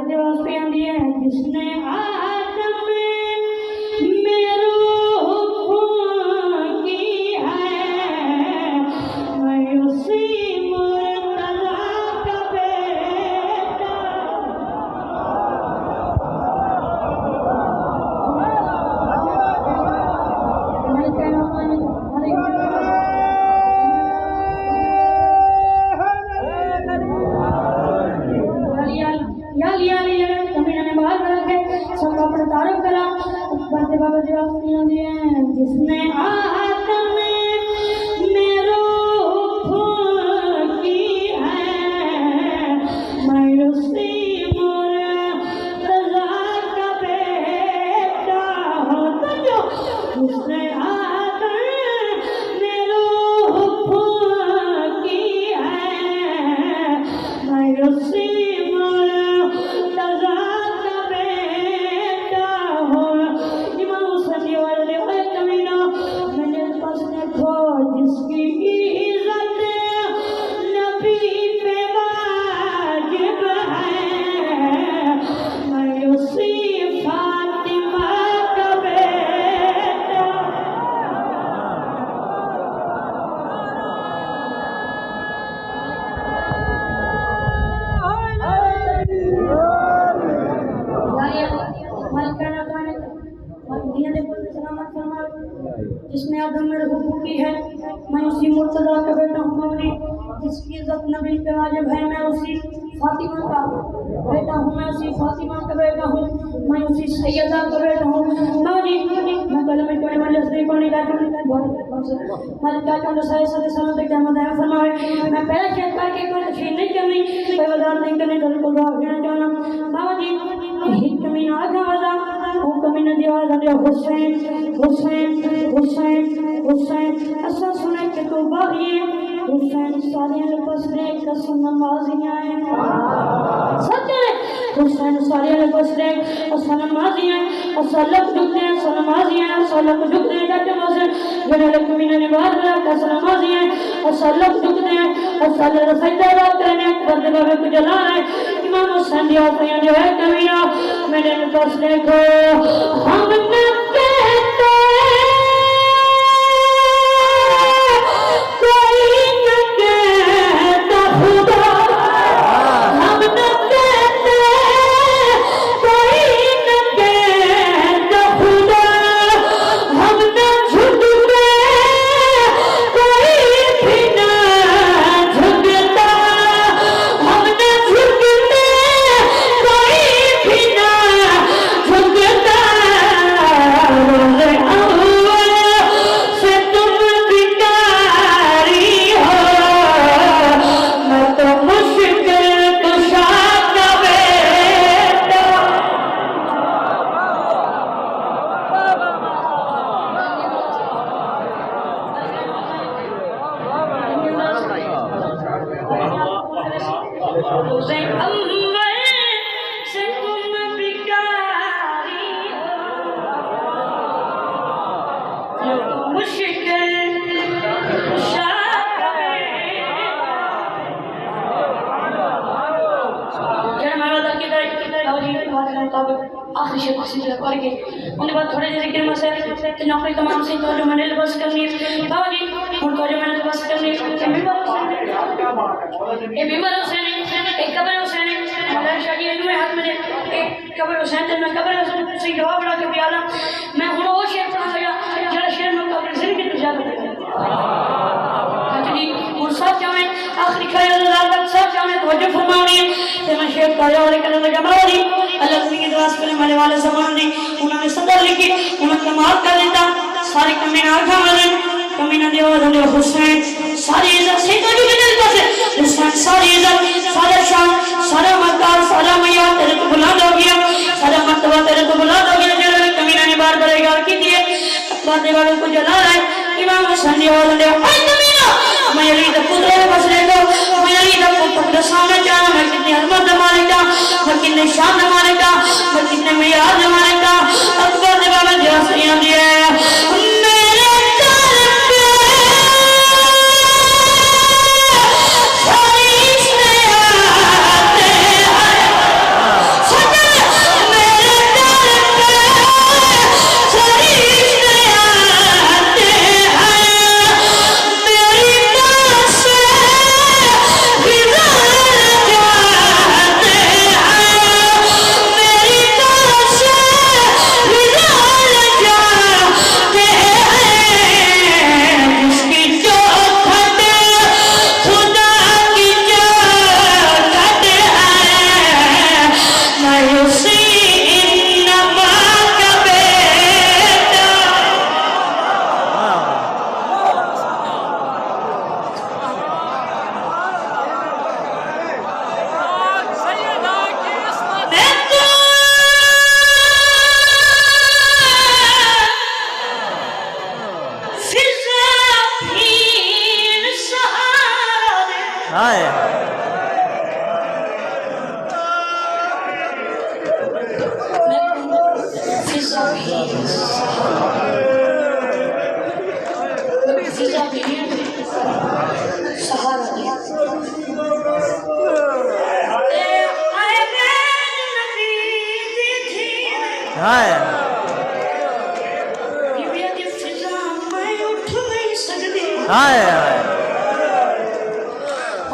जवाब पे आंदी है जिसने आदम मेरो खून की है मैं उसी मुर्तज़ा का बेटा। जिसने आदम मेरो खून की है मैं उसी मुर्तज़ा का बेटा हूँ। जिसने आदम मेरो खून की है मैं उसी मुर्तज़ा का बेटा हूँ। जिसकी इज़्ज़त नबी पे वाजिब है मैं उसी फातिमा का बेटा। जिसने आदम मेरे हुक्म की है मैं उसी मुर्तज़ा का बेटा हूँ। जिसकी इज़्ज़त नबी पे वाजिब है मैं उसी फातिमा का बेटा हूँ। मैं उसी फातिमा का बेटा हूँ। मैं उसी सैयदा का बेटा हूँ। मैं कलम में थोड़ी मजलिस नहीं पढ़ी जाती मैं क्या कहूँ सल्लल्लाहु अलैहि वसल्लम फरमाए मैं पहले शेर करके कोई तशरीह नहीं करनी कोई वजाहत नहीं करनी तो बिल्कुल दुआ कहना चाहना बाबा जी हित कमी ना आगा वो कमी न दिया दे हुसैन हुसैन हुसैन हुसैन ऐसा सुने कि तो बागी हुसैन सारे बस रे कसम नमाजियां हैं सच्चे हुसैन सारे बस रे कसम नमाजियां और सलक झुकते हैं सलमाजियां सलक झुकते हैं डटे बस जने कमी ने निभार रहा कसम नमाजियां और सलक झुकते हैं और सलक सजदा करने बंदे बाबे को जला है इमाम हुसैन दिया जो है कमीना मैंने बस देखो हम न कहते कोई न कहता खुदा हम न कहते कोई न कहता खुदा हम न झुकते कोई भी न झुकता हम न झुकते कोई भी न झुकता से तुम भिखारी हो मैं तो मुश्किल कुशा का बेटा। से अम्बर से तुम भिखारी हो मैं तो मुश्किल कुशा का बेटा। आखिरी शेर खुशी जगह करके उन्हें बाद थोड़े देर के मसे नौकरी तमाम से तो जो मैंने बस करनी बाबा जी उनको जो मैंने बस करनी ये बीमार हुसैन एक कब्र हुसैन मौलाना शाह जी ने हाथ में एक कब्र हुसैन ते मैं कब्र हुसैन से जवाब बना के पियाला मैं हुन वो शेर पढ़ा गया जरा शेर में कब्र से की तुझा जी और सब जाने आखिरी ख्याल अल्लाह तक सब जाने तवज्जो फरमानी ते मैं शेर पढ़ा और कहने लगा बाबा जी अल्लाह की दुआ करने वाले वाले समान ने उन्होंने सदर लिखी उन्होंने माफ कर देता सारे कमी ना आखा वाले कमी ना दिया वाले हुसैन सारी इज्जत से तो जो दिल का से हुसैन सारी इज्जत सारा शान सारा मकाम सारा मैया तेरे को बुला दो गया सारा मर्तबा तेरे को बुला दो गया जो कमी ना ने बार बड़ेगा की दिए बातें वालों को जला रहा है इमाम हुसैन ने वाले ओए कमीना मैं अली दा पुत्र बसने को मैं अली दा पुत्र सामने जाना मैं कितनी अजमत मारेगा मैं कितने शान मारेगा मैं कितने मियार मारेगा अकबर ने बाबा जैसे दिया मेरे हाय बीबिया दी फिजा मैं उठ नहीं सकती हाय हाय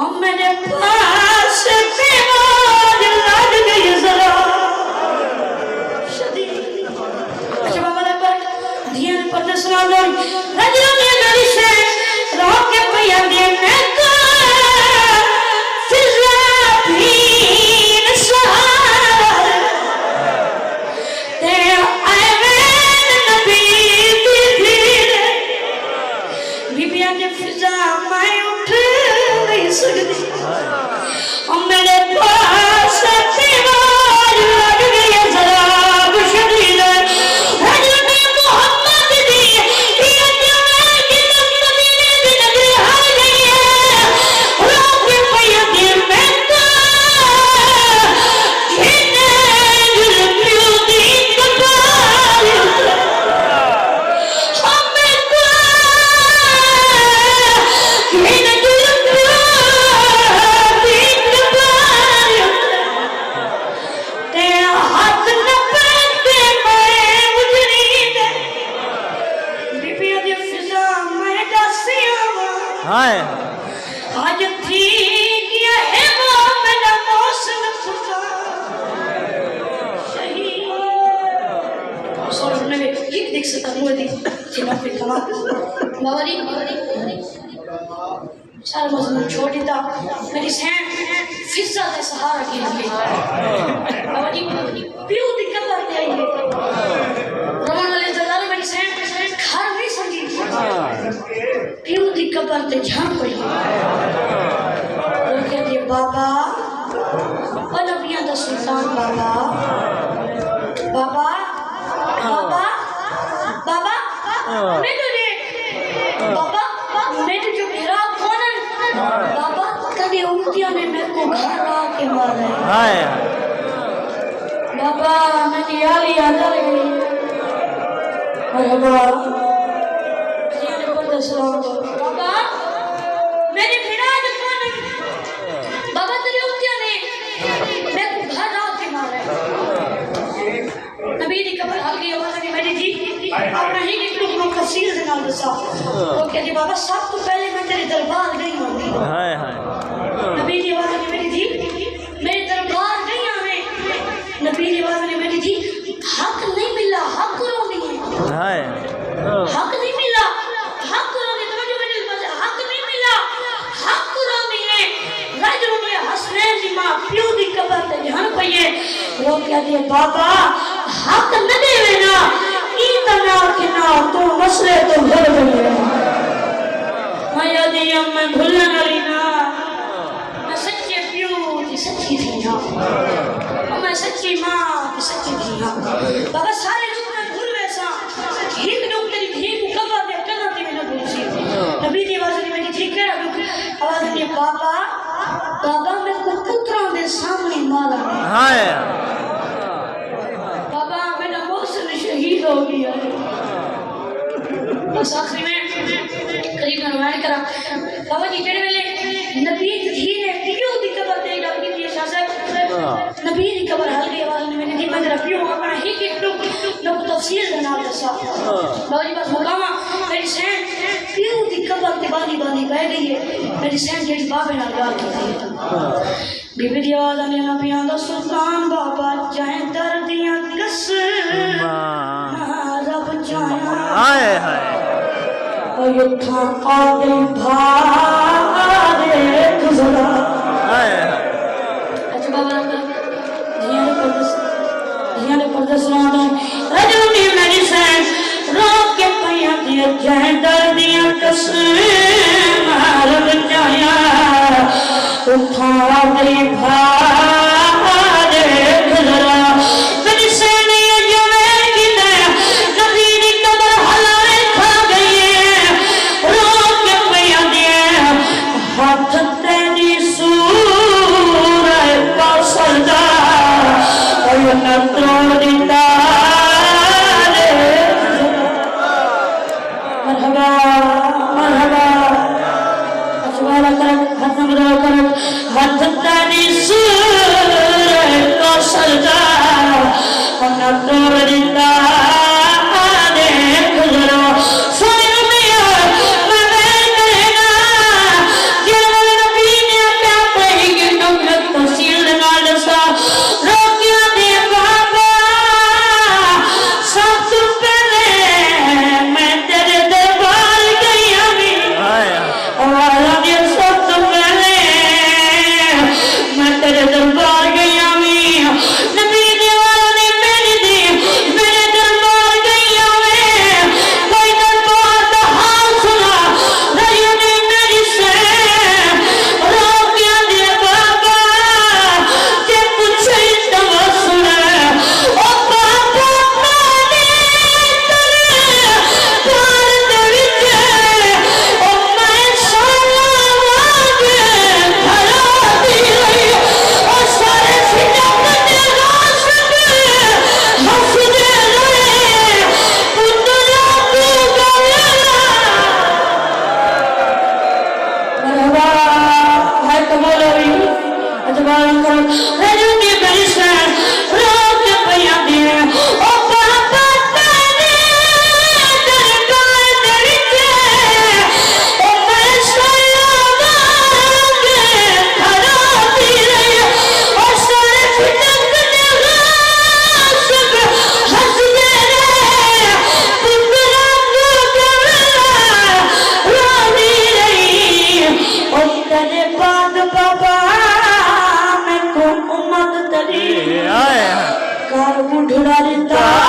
और मेरे पास बीमार लग गई जरा शदी अच्छा बाबा ने पर ध्यान पर दसना दो रजो ने मेरी से रोक के पिया दे मैं को फिजा भी नसहार ते आए नबी दी भीड़ बीबिया ने फिजा मैं उठ नहीं सकती और मेरे पास दीवार लग गई जरा शदीद हजरत मोहम्मद दी ये जवान की मदीने दी नगरी आ गई है रोक के पिया दी मैं को इन्हें जुल्म दी कबार हमें को इन्हें जुल्म दी कबार ते हाथ न पड़ते मैं उजड़ी दे बीबिया दी फिजा मैं दसिया हाय आज थी क्या है वो मेरा मौसम खुदा शहीद सॉरी मैं देख सकता हूँ दी चिना पे कमा बावरी सारा मजमून छोड़ देता मेरी सहन फिजा का सहारा के लिए बावरी प्यू दिक्कत करते आई है रमन वाले जलाल मेरी सहन घर नहीं समझी प्यू दिक्कत करते झांक पड़ी और कह दिए बाबा और नबियां दा सुल्तान बाबा बाबा बाबा बाबा मैं तो दे बाबा मैं तो जो मेरा कौन है बाबा कभी उल्टियां ने मेरे को घर आके मारा है हाय बाबा मेरी यारी याद आ गई और बाबा ये ने बोल दसो बाबा मेरी फिराद कौन है बाबा तेरी उल्टियां ने मेरे को घर आके मारा है नबी दी कबर हल गई आवाज ने मेरी जी आप नहीं निकलो को कसीर से नाल दसा वो कहती बाबा सब तो पहले मैं तेरे दरबार गई हूं हाय हाय नबी दी आवाज ने मेरी जी मेरे दरबार गई हमें नबी दी आवाज ने मेरी जी हक नहीं मिला हक रोनी है हाय हक नहीं मिला हक रोनी समझो मेरे पास हक नहीं मिला हक रोनी है रजो ने हसनैन दी मां प्यू दी कबर ते जहन पईए वो कहती है बाबा हक न देवे ना ई तना के ना तू मसले तो भर गई है माया दी मैं भूलन वाली ना मैं सच्चे प्यू की सच्ची थी ना मैं सच्ची मां की सच्ची थी ना बाबा सारे लोग मैं भूल वैसा एक लोग तेरी धी को कबर दे कना दी ना भूल सी नबी दी आवाज ने मेरी ठीक है आवाज ने बाबा बाबा मैं को पुत्रों दे सामने मारा हाय बाबा मेरा मौसम शहीद हो गया बस आखिरी में करीब में रवायत करा बाबा जी जेड़े वेले नबी धी ने पियो दी कबर ते डाली थी शासक नबी दी कबर हल गई आवाज ने मैंने दी मैं तेरा पियो अपना ही के लोग तफसील दे नाल दसा बाबा जी बस मकामा मेरी सहन पियो दी कबर ते बानी बानी बह गई है मेरी सहन जेड़ी बाबे नाल गल की थी बीबी दी आवाज ने नबियां दा सुल्तान बाबा चाहे दर्दियां कस रब चाया हाय हाय युद्धा आगे भारे गुजरा हाय अच्छा बाबा धियान परदस राना रजो ने मेरी सहन रोक के पिया दिया चाहे दर्दियां कस रब चाया उठा आगे भारे गुजरा मेरी सहन जो मैं की नया नबी दी कबर हलाए खा गई है रोक के पिया दिया हाथ तेरी सूरत का सजदा और न तोड़ दिता मरहबा मरहबा अजवाला कर खत्म रो कर हाथ तेरी सूरत का सजदा और न तोड़ ढूंढा जिंदा